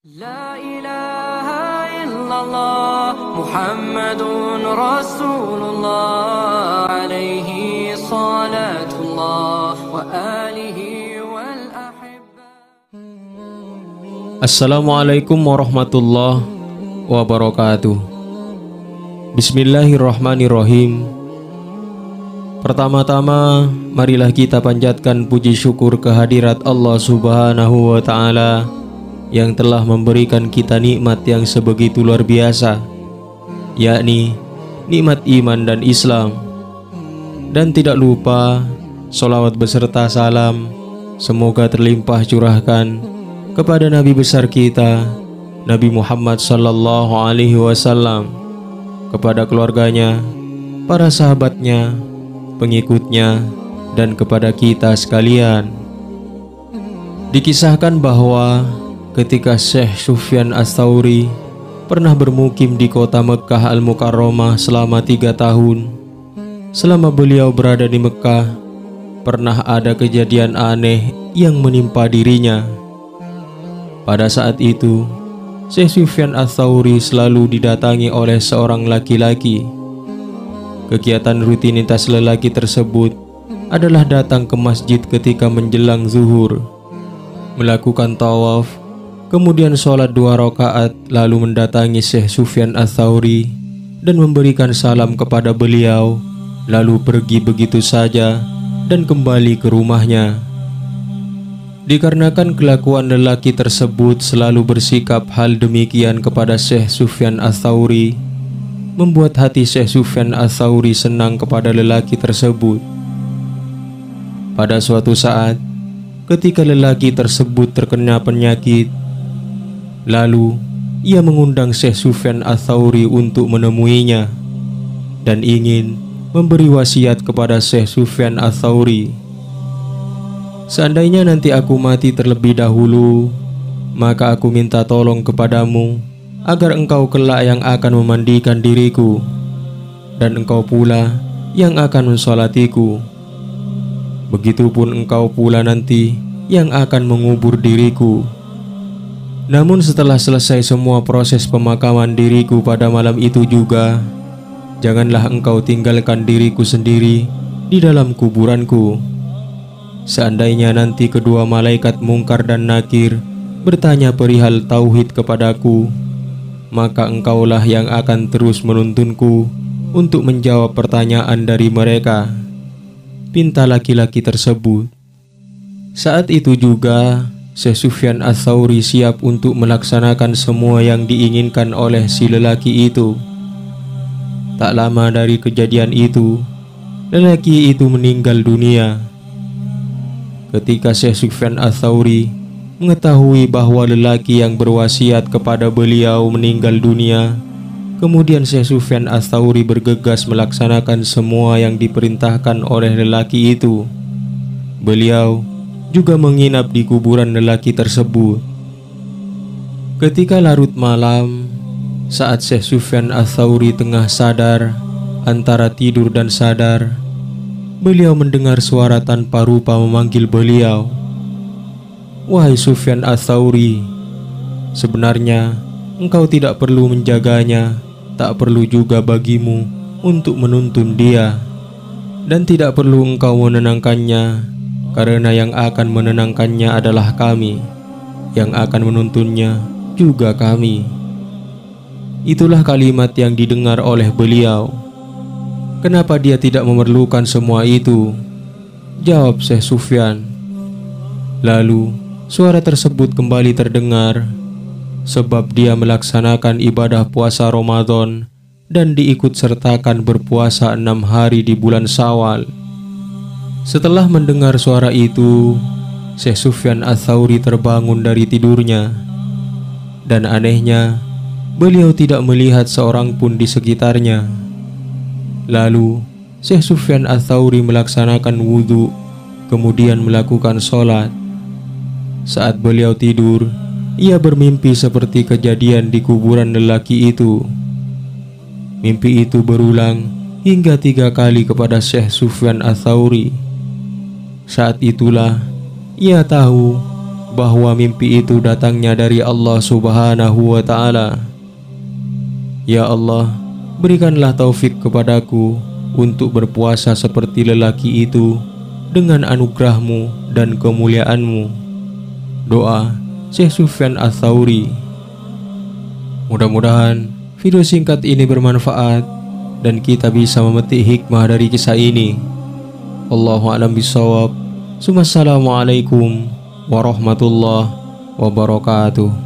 La ilaha illallah Muhammadun Rasulullah alaihi salatullah wa alihi wal ahibba. Assalamualaikum warahmatullahi wabarakatuh. Bismillahirrahmanirrahim. Pertama-tama, marilah kita panjatkan puji syukur kehadirat Allah Subhanahu wa Ta'ala yang telah memberikan kita nikmat yang sebegitu luar biasa, yakni nikmat iman dan Islam. Dan tidak lupa, sholawat beserta salam semoga terlimpah curahkan kepada Nabi besar kita, Nabi Muhammad sallallahu alaihi wasallam, kepada keluarganya, para sahabatnya, pengikutnya, dan kepada kita sekalian. Dikisahkan bahwa ketika Syekh Sufyan Ats-Tsauri pernah bermukim di kota Mekkah Al-Mukarramah selama 3 tahun. Selama beliau berada di Mekkah, pernah ada kejadian aneh yang menimpa dirinya. Pada saat itu, Syekh Sufyan Ats-Tsauri selalu didatangi oleh seorang laki-laki. Kegiatan rutinitas lelaki tersebut adalah datang ke masjid ketika menjelang zuhur, melakukan tawaf, kemudian sholat 2 rakaat, lalu mendatangi Syekh Sufyan Ats-Tsauri dan memberikan salam kepada beliau, lalu pergi begitu saja dan kembali ke rumahnya. Dikarenakan kelakuan lelaki tersebut selalu bersikap hal demikian kepada Syekh Sufyan Ats-Tsauri, membuat hati Syekh Sufyan Ats-Tsauri senang kepada lelaki tersebut. Pada suatu saat, ketika lelaki tersebut terkena penyakit, lalu ia mengundang Syekh Sufyan Ats-Tsauri untuk menemuinya dan ingin memberi wasiat kepada Syekh Sufyan Ats-Tsauri. Seandainya nanti aku mati terlebih dahulu, maka aku minta tolong kepadamu agar engkau kelak yang akan memandikan diriku, dan engkau pula yang akan mensolatiku. Begitupun engkau pula nanti yang akan mengubur diriku. Namun setelah selesai semua proses pemakaman diriku pada malam itu juga, janganlah engkau tinggalkan diriku sendiri di dalam kuburanku. Seandainya nanti kedua malaikat Mungkar dan Nakir bertanya perihal tauhid kepadaku, maka engkaulah yang akan terus menuntunku untuk menjawab pertanyaan dari mereka, pinta laki-laki tersebut. Saat itu juga Syekh Sufyan Ats-Tsauri siap untuk melaksanakan semua yang diinginkan oleh si lelaki itu. Tak lama dari kejadian itu, lelaki itu meninggal dunia. Ketika Syekh Sufyan Ats-Tsauri mengetahui bahwa lelaki yang berwasiat kepada beliau meninggal dunia, kemudian Syekh Sufyan Ats-Tsauri bergegas melaksanakan semua yang diperintahkan oleh lelaki itu. Beliau juga menginap di kuburan lelaki tersebut. Ketika larut malam, saat Syekh Sufyan Ats-Tsauri tengah sadar, antara tidur dan sadar, beliau mendengar suara tanpa rupa memanggil beliau. Wahai Sufyan Ats-Tsauri, sebenarnya engkau tidak perlu menjaganya, tak perlu juga bagimu untuk menuntun dia, dan tidak perlu engkau menenangkannya, karena yang akan menenangkannya adalah kami, yang akan menuntunnya juga kami. Itulah kalimat yang didengar oleh beliau. Kenapa dia tidak memerlukan semua itu? Jawab Syekh Sufyan. Lalu suara tersebut kembali terdengar, sebab dia melaksanakan ibadah puasa Ramadan dan diikut sertakan berpuasa 6 hari di bulan Syawal. Setelah mendengar suara itu, Syekh Sufyan Ats-Tsauri terbangun dari tidurnya, dan anehnya, beliau tidak melihat seorang pun di sekitarnya. Lalu Syekh Sufyan Ats-Tsauri melaksanakan wudhu, kemudian melakukan sholat. Saat beliau tidur, ia bermimpi seperti kejadian di kuburan lelaki itu. Mimpi itu berulang hingga 3 kali kepada Syekh Sufyan Ats-Tsauri. Saat itulah ia tahu bahwa mimpi itu datangnya dari Allah Subhanahu wa Ta'ala. Ya Allah, berikanlah taufik kepadaku untuk berpuasa seperti lelaki itu dengan anugerah-Mu dan kemuliaan-Mu. Doa Syekh Sufyan Ats-Tsauri. Mudah-mudahan video singkat ini bermanfaat dan kita bisa memetik hikmah dari kisah ini. Wallahu a'lam bishawab. Assalamualaikum warahmatullahi wabarakatuh.